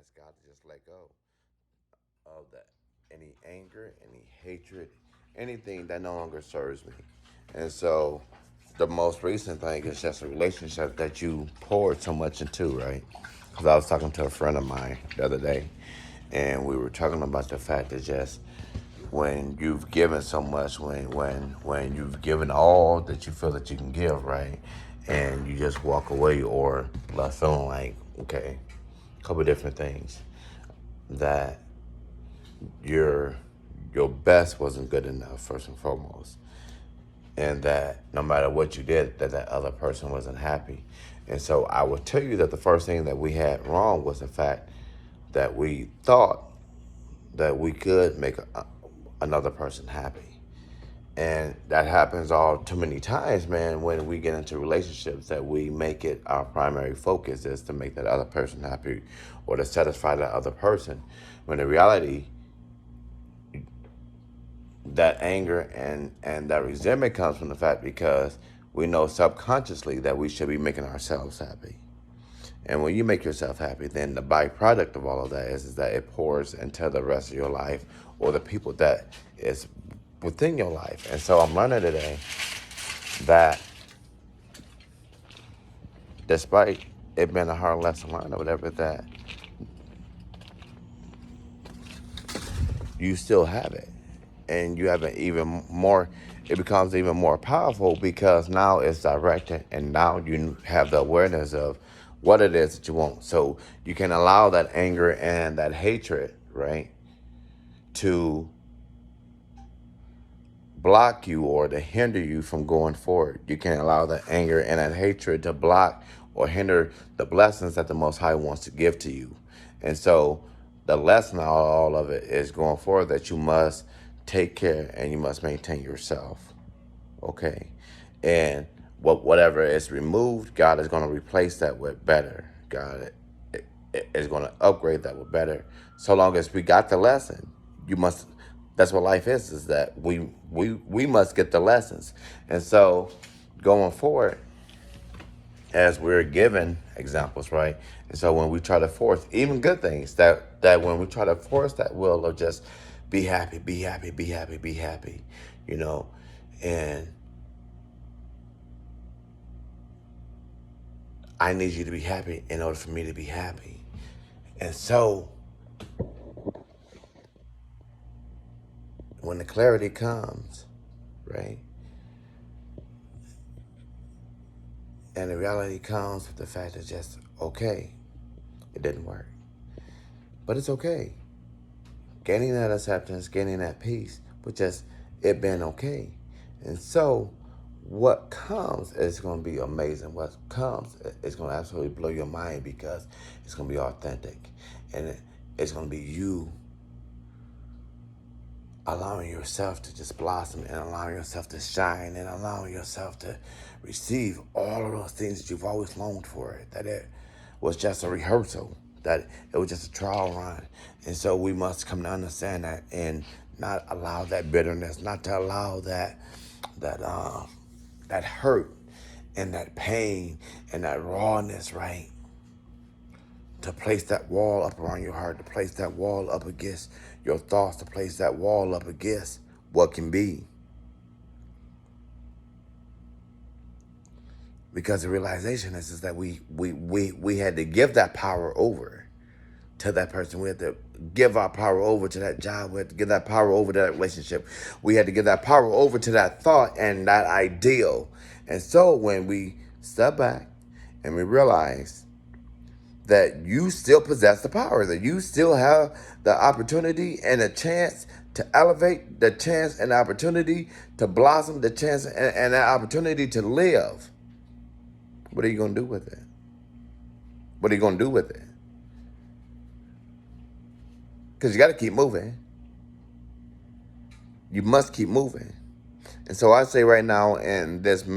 ask God to just let go of that any anger, any hatred, anything that no longer serves me. And so the most recent thing is just a relationship that you poured so much into, right? Because I was talking to a friend of mine the other day, and we were talking about the fact that just when you've given so much, when you've given all that you feel that you can give, right, and you just walk away or left feeling like, okay, a couple of different things that your your best wasn't good enough first and foremost, and that no matter what you did, that other person wasn't happy. And so I would tell you that the first thing that we had wrong was the fact that we thought that we could make another person happy. And that happens all too many times, man, when we get into relationships that we make it our primary focus is to make that other person happy or to satisfy that other person. When in reality, that anger and that resentment comes from the fact because we know subconsciously that we should be making ourselves happy. And when you make yourself happy, then the byproduct of all of that is that it pours into the rest of your life or the people that is within your life. And so I'm learning today that despite it being a hard lesson learned or whatever, that you still have it. And you have it even more, it becomes even more powerful because now it's directed and now you have the awareness of what it is that you want. So you can allow that anger and that hatred, right, to block you or to hinder you from going forward. You can allow that anger and that hatred to block or hinder the blessings that the Most High wants to give to you. And so the lesson of all of it is going forward that you must take care and you must maintain yourself. Okay. And whatever is removed, God is going to replace that with better. God is going to upgrade that with better. So long as we got the lesson, you must. That's what life is that we must get the lessons. And so going forward, as we're given examples, right? And so when we try to force even good things, that when we try to force that will of just be happy, be happy, be happy, be happy, you know, and I need you to be happy in order for me to be happy. And so when the clarity comes, right, and the reality comes with the fact that just, okay, it didn't work. But it's okay. Gaining that acceptance, gaining that peace, with just it being okay. And so what comes is going to be amazing. What comes is going to absolutely blow your mind because it's going to be authentic. And it's going to be you allowing yourself to just blossom and allowing yourself to shine and allowing yourself to receive all of those things that you've always longed for. That it was just a rehearsal, that it was just a trial run. And so we must come to understand that and not allow that bitterness, not to allow that that hurt and that pain and that rawness, right? To place that wall up around your heart, to place that wall up against your thoughts, to place that wall up against what can be. Because the realization is that we had to give that power over to that person. We had to give our power over to that job. We had to give that power over to that relationship. We had to give that power over to that thought and that ideal. And so when we step back and we realize that you still possess the power, that you still have the opportunity and a chance to elevate, the chance and the opportunity to blossom, the chance and the opportunity to live. What are you going to do with it? What are you going to do with it? Because you got to keep moving. You must keep moving. And so I say right now in this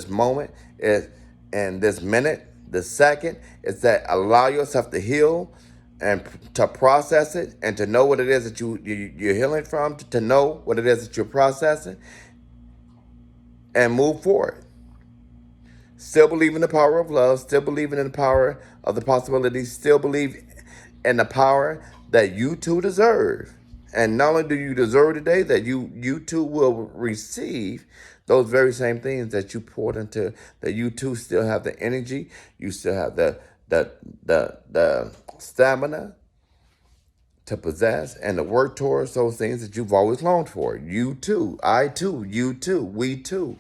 moment, is in this minute, the second, is that allow yourself to heal and to process it and to know what it is that you're healing from, to know what it is that you're processing and move forward. Still believe in the power of love, still believing in the power of the possibilities, still believe and the power that you too deserve. And not only do you deserve today, that you too will receive those very same things that you poured into, that you too still have the energy, you still have the stamina to possess and to work towards those things that you've always longed for. You too, I too, you too, we too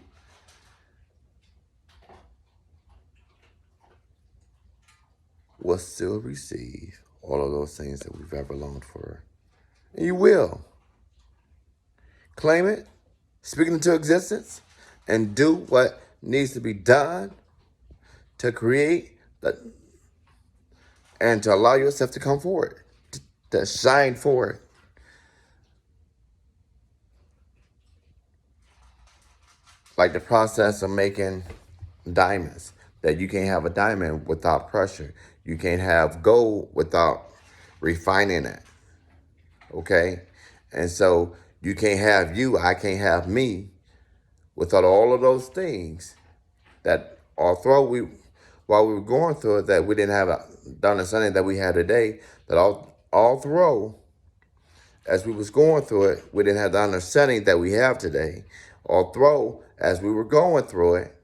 will still receive all of those things that we've ever longed for. And you will. Claim it, speak it into existence, and do what needs to be done to create that and to allow yourself to come forward, to shine forward. Like the process of making diamonds, that you can't have a diamond without pressure. You can't have gold without refining it. Okay? And so you can't have you, I can't have me without all of those things that although while we were going through it, that we didn't have the understanding that we had today, that all through as we was going through it, we didn't have the understanding that we have today. Although as we were going through it,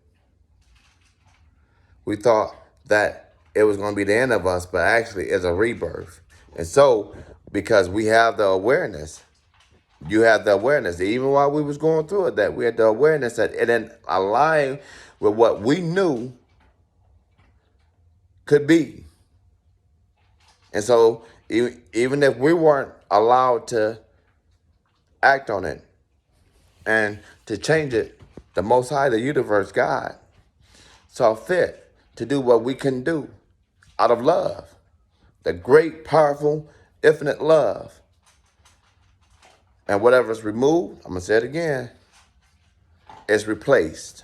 we thought that it was going to be the end of us, but actually it's a rebirth. And so, because we have the awareness, you have the awareness, even while we was going through it, that we had the awareness that it didn't align with what we knew could be. And so, even if we weren't allowed to act on it and to change it, the Most High, the universe, God, saw fit to do what we couldn't do out of love. The great, powerful, infinite love. And whatever's removed, I'm going to say it again, is replaced.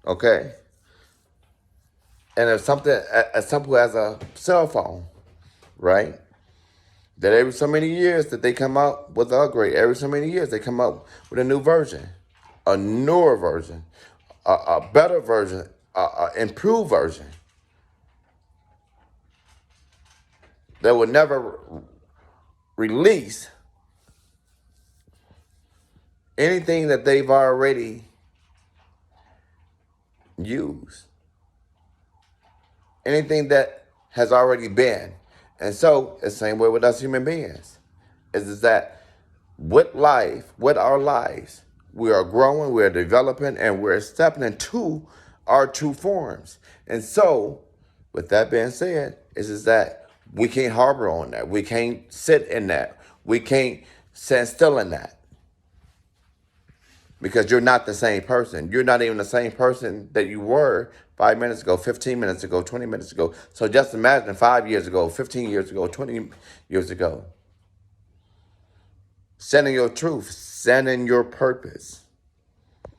Okay? And if something as simple as a cell phone, right? That every so many years that they come out with an upgrade, every so many years they come up with a new version, a newer version, a better version, a improved version. That will never release anything that they've already used. Anything that has already been. And so, it's the same way with us human beings. Is that with life, with our lives, we are growing, we're developing, and we're stepping into our true forms. And so, with that being said, is that we can't harbor on that. We can't sit in that. We can't stand still in that. Because you're not the same person. You're not even the same person that you were 5 minutes ago, 15 minutes ago, 20 minutes ago. So just imagine 5 years ago, 15 years ago, 20 years ago. Stand in your truth. Stand in your purpose.